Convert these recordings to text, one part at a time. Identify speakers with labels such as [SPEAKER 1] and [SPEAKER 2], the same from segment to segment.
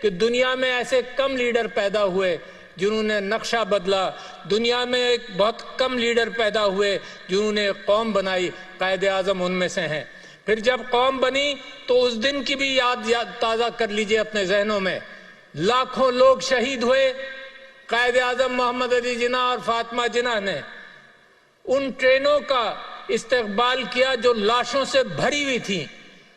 [SPEAKER 1] کہ دنیا میں ایسے کم لیڈر پیدا ہوئے جنہوں نے نقشہ بدلا، دنیا میں ایک بہت کم لیڈر پیدا ہوئے جنہوں نے قوم بنائی، قائد اعظم ان میں سے ہیں۔ پھر جب قوم بنی تو اس دن کی بھی یاد تازہ کر لیجئے اپنے ذہنوں میں۔ لاکھوں لوگ شہید ہوئے قائد اعظم محمد علی جناح اور فاطمہ جناح نے ان ٹرینوں کا استقبال کیا جو لاشوں سے بھری ہوئی تھیں۔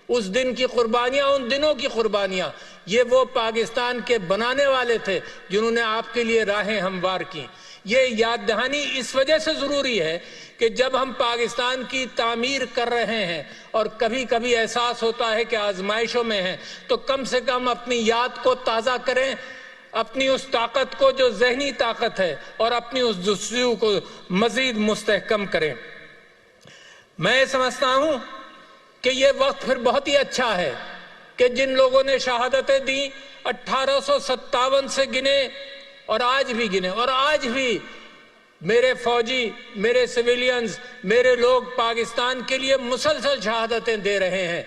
[SPEAKER 1] اس دن کی قربانیاں، ان دنوں کی قربانیاں، یہ وہ پاکستان کے بنانے والے تھے جنہوں نے آپ کے لیے راہیں ہموار کی۔ یہ یاد دہانی اس وجہ سے ضروری ہے کہ جب ہم پاکستان کی تعمیر کر رہے ہیں اور کبھی کبھی احساس ہوتا ہے کہ آزمائشوں میں ہیں، تو کم سے کم اپنی یاد کو تازہ کریں، اپنی اس طاقت کو جو ذہنی طاقت ہے، اور اپنی اس جستجو کو مزید مستحکم کریں۔ میں سمجھتا ہوں کہ یہ وقت پھر بہت ہی اچھا ہے کہ جن لوگوں نے شہادتیں دیں 1857 سے گنے اور آج بھی گنے، اور آج بھی میرے فوجی، میرے سویلینز، میرے لوگ پاکستان کے لیے مسلسل شہادتیں دے رہے ہیں۔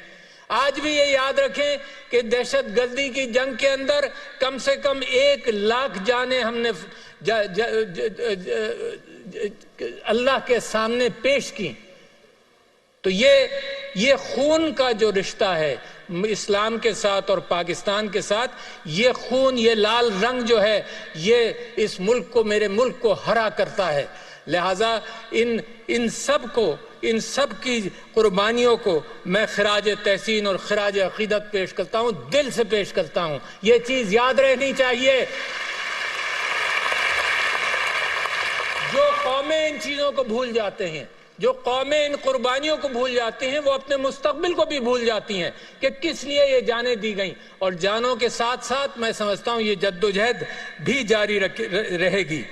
[SPEAKER 1] آج بھی یہ یاد رکھیں کہ دہشت گردی کی جنگ کے اندر کم سے کم 1 لاکھ جانیں ہم نے اللہ کے سامنے پیش کی۔ تو یہ خون کا جو رشتہ ہے اسلام کے ساتھ اور پاکستان کے ساتھ، یہ خون، یہ لال رنگ جو ہے، یہ اس ملک کو، میرے ملک کو ہرا کرتا ہے۔ لہٰذا ان سب کی قربانیوں کو میں خراج تحسین اور خراج عقیدت پیش کرتا ہوں، دل سے پیش کرتا ہوں۔ یہ چیز یاد رہنی چاہیے۔ جو قومیں ان چیزوں کو بھول جاتے ہیں، جو قومیں ان قربانیوں کو بھول جاتی ہیں، وہ اپنے مستقبل کو بھی بھول جاتی ہیں کہ کس لیے یہ جانیں دی گئیں، اور جانوں کے ساتھ ساتھ میں سمجھتا ہوں یہ جدوجہد بھی جاری رہے گی۔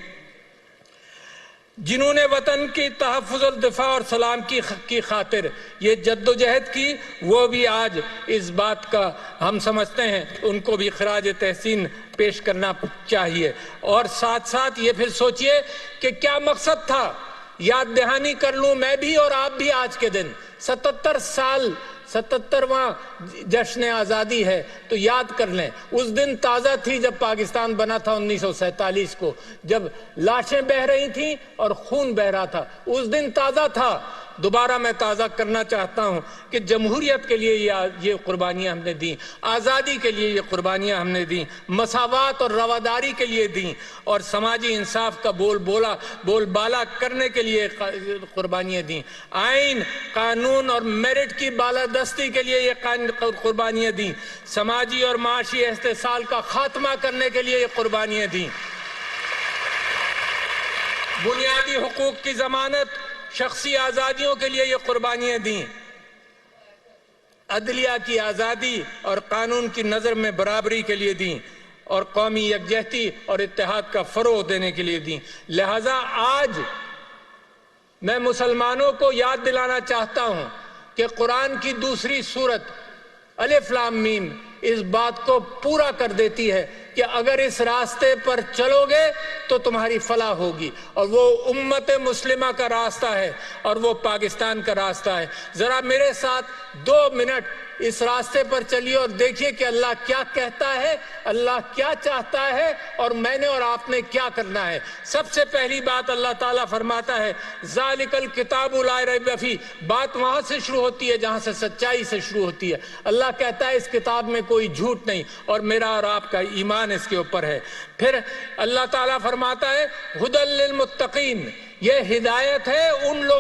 [SPEAKER 1] جنہوں نے وطن کی تحفظ الدفاع اور سلام کی خاطر یہ جدوجہد کی، وہ بھی آج اس بات کا ہم سمجھتے ہیں ان کو بھی خراج تحسین پیش کرنا چاہیے۔ اور ساتھ ساتھ یہ پھر سوچئے کہ کیا مقصد تھا۔ یاد دہانی کر لوں میں بھی اور آپ بھی آج کے دن 77واں جشن آزادی ہے تو یاد کر لیں، اس دن تازہ تھی جب پاکستان بنا تھا 1947 کو، جب لاشیں بہہ رہی تھیں اور خون بہہ رہا تھا، اس دن تازہ تھا۔ دوبارہ میں تازہ کرنا چاہتا ہوں کہ جمہوریت کے لیے یہ قربانیاں ہم نے دیں، آزادی کے لیے یہ قربانیاں ہم نے دیں، مساوات اور رواداری کے لیے دیں، اور سماجی انصاف کا بول بالا کرنے کے لیے قربانیاں دیں، آئین، قانون اور میرٹ کی بالادستی کے لیے یہ قربانیاں دیں، سماجی اور معاشی استحصال کا خاتمہ کرنے کے لیے یہ قربانیاں دیں، بنیادی حقوق کی ضمانت، شخصی آزادیوں کے لیے یہ قربانیاں دیں، عدلیہ کی آزادی اور قانون کی نظر میں برابری کے لیے دیں، اور قومی یکجہتی اور اتحاد کا فروغ دینے کے لیے دیں۔ لہٰذا آج میں مسلمانوں کو یاد دلانا چاہتا ہوں کہ قرآن کی دوسری سورت الف لام میم اس بات کو پورا کر دیتی ہے کہ اگر اس راستے پر چلو گے تو تمہاری فلاح ہوگی، اور وہ امت مسلمہ کا راستہ ہے اور وہ پاکستان کا راستہ ہے۔ ذرا میرے ساتھ 2 منٹ اس راستے پر چلیے اور دیکھیے کہ اللہ کیا کہتا ہے، اللہ کیا چاہتا ہے، اور میں نے اور آپ نے کیا کرنا ہے۔ سب سے پہلی بات اللہ تعالیٰ فرماتا ہے ذالک الکتاب لا ریب فیہ، بات وہاں سے شروع ہوتی ہے جہاں سے سچائی سے شروع ہوتی ہے۔ اللہ کہتا ہے اس کتاب میں کوئی جھوٹ نہیں، اور میرا اور آپ کا ایمان اس کے اوپر ہے۔ پھر اللہ تعالیٰ فرماتا ہے ھدی للمتقین، یہ ہدایت ہے ان لوگوں